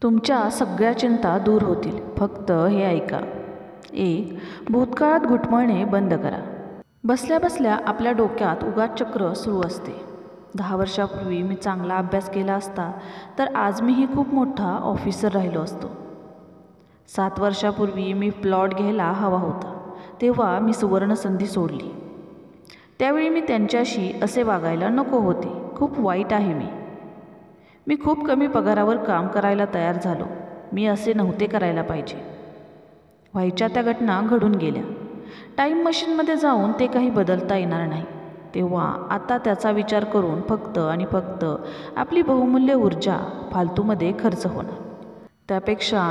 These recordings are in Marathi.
तुमच्या सगळ्या चिंता दूर होतील, फक्त हे ऐका. 1. भूतकाळात घुटमळणे बंद करा. बसल्या बसल्या आपल्या डोक्यात उगाच चक्र सुरू असते. 10 वर्षापूर्वी मी चांगला अभ्यास केला असता तर आज मीही खूप मोठा ऑफिसर राहिलो असतो. 7 वर्षापूर्वी मी प्लॉट घ्यायला हवा होता, तेव्हा मी सुवर्ण संधी सोडली. त्यावेळी मी त्यांच्याशी असे वागायला नको होते. खूप वाईट आहे मी खूप कमी पगारावर काम करायला तयार झालो. मी असे नव्हते करायला पाहिजे. व्हायच्या त्या घटना घडून गेल्या. टाईम मशीनमध्ये जाऊन ते काही बदलता येणार नाही. तेव्हा आता त्याचा विचार करून फक्त आणि फक्त आपली बहुमूल्य ऊर्जा फालतूमध्ये खर्च होणार. त्यापेक्षा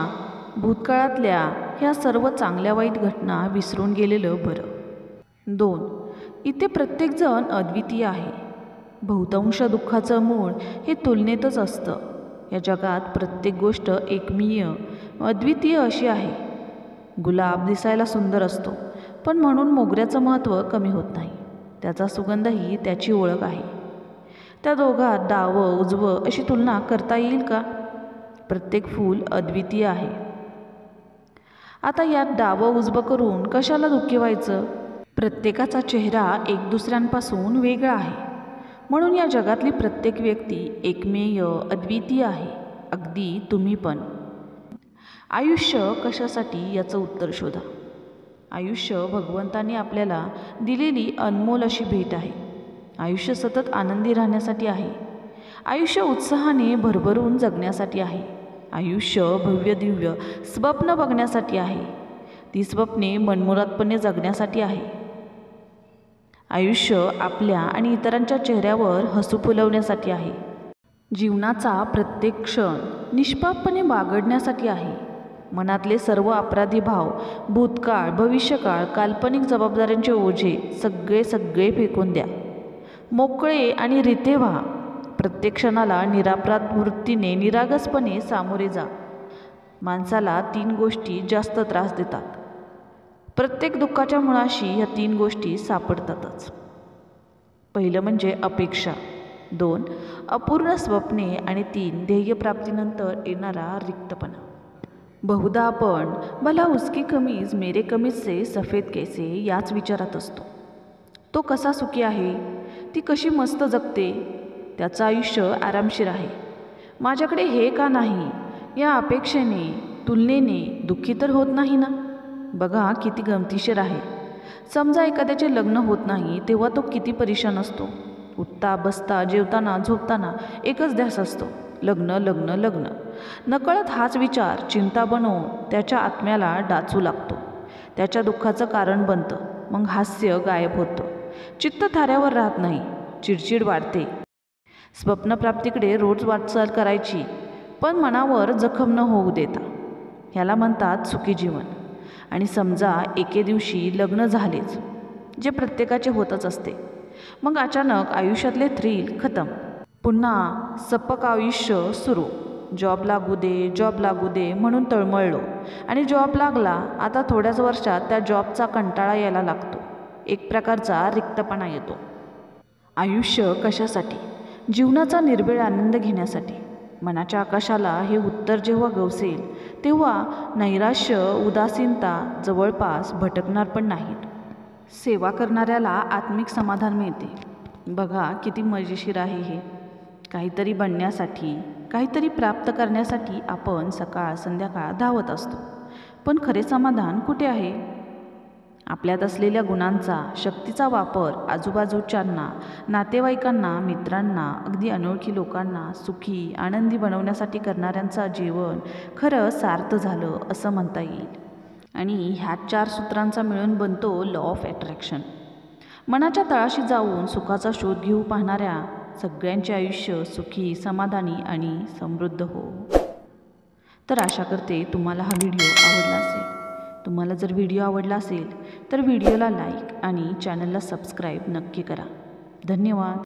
भूतकाळातल्या ह्या सर्व चांगल्या वाईट घटना विसरून गेलेलं बरं. 2. इथे प्रत्येकजण अद्वितीय आहे. बहुतांश दुःखाचं मूळ हे तुलनेतच असतं. या जगात प्रत्येक गोष्ट एकमेव, अद्वितीय अशी आहे. गुलाब दिसायला सुंदर असतो, पण म्हणून मोगऱ्याचं महत्त्व कमी होत नाही. त्याचा सुगंधही त्याची ओळख आहे. त्या दोघात डावं उजवं अशी तुलना करता येईल का? प्रत्येक फूल अद्वितीय आहे. आता यात डावं उजवं करून कशाला दुःखी व्हायचं? प्रत्येकाचा चेहरा एक दुसऱ्यांपासून वेगळा आहे. म्हणून या जगातली प्रत्येक व्यक्ती एकमेव, अद्वितीय आहे. अगदी तुम्ही पण. आयुष्य कशासाठी याचं उत्तर शोधा. आयुष्य भगवंताने आपल्याला दिलेली अनमोल अशी भेट आहे. आयुष्य सतत आनंदी राहण्यासाठी आहे. आयुष्य उत्साहाने भरभरून जगण्यासाठी आहे. आयुष्य भव्य दिव्य स्वप्न बघण्यासाठी आहे. ती स्वप्ने मनमुरादपणे जगण्यासाठी आहे. आयुष्य आपल्या आणि इतरांच्या चेहऱ्यावर हसू फुलवण्यासाठी आहे. जीवनाचा प्रत्येक क्षण निष्पापपणे बागडण्यासाठी आहे. मनातले सर्व अपराधी भाव, भूतकाळ, भविष्यकाळ, काल्पनिक जबाबदाऱ्यांचे ओझे सगळे फेकून द्या. मोकळे आणि रिते व्हा. प्रत्येक क्षणाला निरापराध वृत्तीने निरागसपणे सामोरे जा. माणसाला 3 गोष्टी जास्त त्रास देतात. प्रत्येक दुःखाच्या मुळाशी ह्या 3 गोष्टी सापडतातच. पहिलं म्हणजे अपेक्षा, 2 अपूर्ण स्वप्ने आणि 3 ध्येयप्राप्तीनंतर येणारा रिक्तपणा. बहुधा आपण भला उसकी कमीज मेरे कमीज से सफेद कैसे याच विचारात असतो. तो कसा सुखी आहे, ती कशी मस्त जगते, त्याचं आयुष्य आरामशीर आहे, माझ्याकडे हे का नाही, या अपेक्षेने तुलनेने दुःखी तर होत नाही ना. बघा किती गमतीशीर आहे. समजा एखाद्याचे लग्न होत नाही तेव्हा तो किती परेशान असतो. उठता बसता जेवताना झोपताना एकच ध्यास असतो, लग्न लग्न लग्न. नकळत हाच विचार चिंता बनवून त्याच्या आत्म्याला डाचू लागतो. त्याच्या दुःखाचं कारण बनतं. मग हास्य गायब होतं. चित्त थाऱ्यावर राहत नाही, चिडचिड वाढते. स्वप्नप्राप्तीकडे रोज वाटचाल करायची, पण मनावर जखम न होऊ देता. ह्याला म्हणतात सुखी जीवन. आणि समजा एके दिवशी लग्न झालेच, जे प्रत्येकाचे होतच असते. मग अचानक आयुष्यातले थ्रिल खतम. पुन्हा सपक आयुष्य सुरू. जॉब लागू दे म्हणून तळमळलो आणि जॉब लागला. आता थोड्याच वर्षात त्या जॉबचा कंटाळा यायला लागतो. एक प्रकारचा रिक्तपणा येतो. आयुष्य कशासाठी? जीवनाचा निर्भेळ आनंद घेण्यासाठी. मनाच्या आकाशाला हे उत्तर जेव्हा गवसेल तेव्हा नैराश्य, उदासीनता जवळपास भटकणार पण नाहीत. सेवा करणाऱ्याला आत्मिक समाधान मिळते. बघा किती मजेशीर आहे हे. काहीतरी बनण्यासाठी, काहीतरी प्राप्त करण्यासाठी आपण सकाळ संध्याकाळ धावत असतो. पण खरे समाधान कुठे आहे? आपल्यात असलेल्या गुणांचा, शक्तीचा वापर आजूबाजूच्यांना, नातेवाईकांना, मित्रांना, अगदी अनोळखी लोकांना सुखी, आनंदी बनवण्यासाठी करणाऱ्यांचं जीवन खरं सार्थ झालं असं म्हणता येईल. आणि ह्याच 4 सूत्रांचा मिळून बनतो लॉ ऑफ अट्रॅक्शन. मनाच्या तळाशी जाऊन सुखाचा शोध घेऊ पाहणाऱ्या सगळ्यांचे आयुष्य सुखी, समाधानी आणि समृद्ध हो. तर आशा करते तुम्हाला हा व्हिडिओ आवडला असेल. तुम्हाला जर व्हिडिओ आवडला असेल तर व्हिडिओला लाईक आणि चॅनलला सबस्क्राईब नक्की करा. धन्यवाद.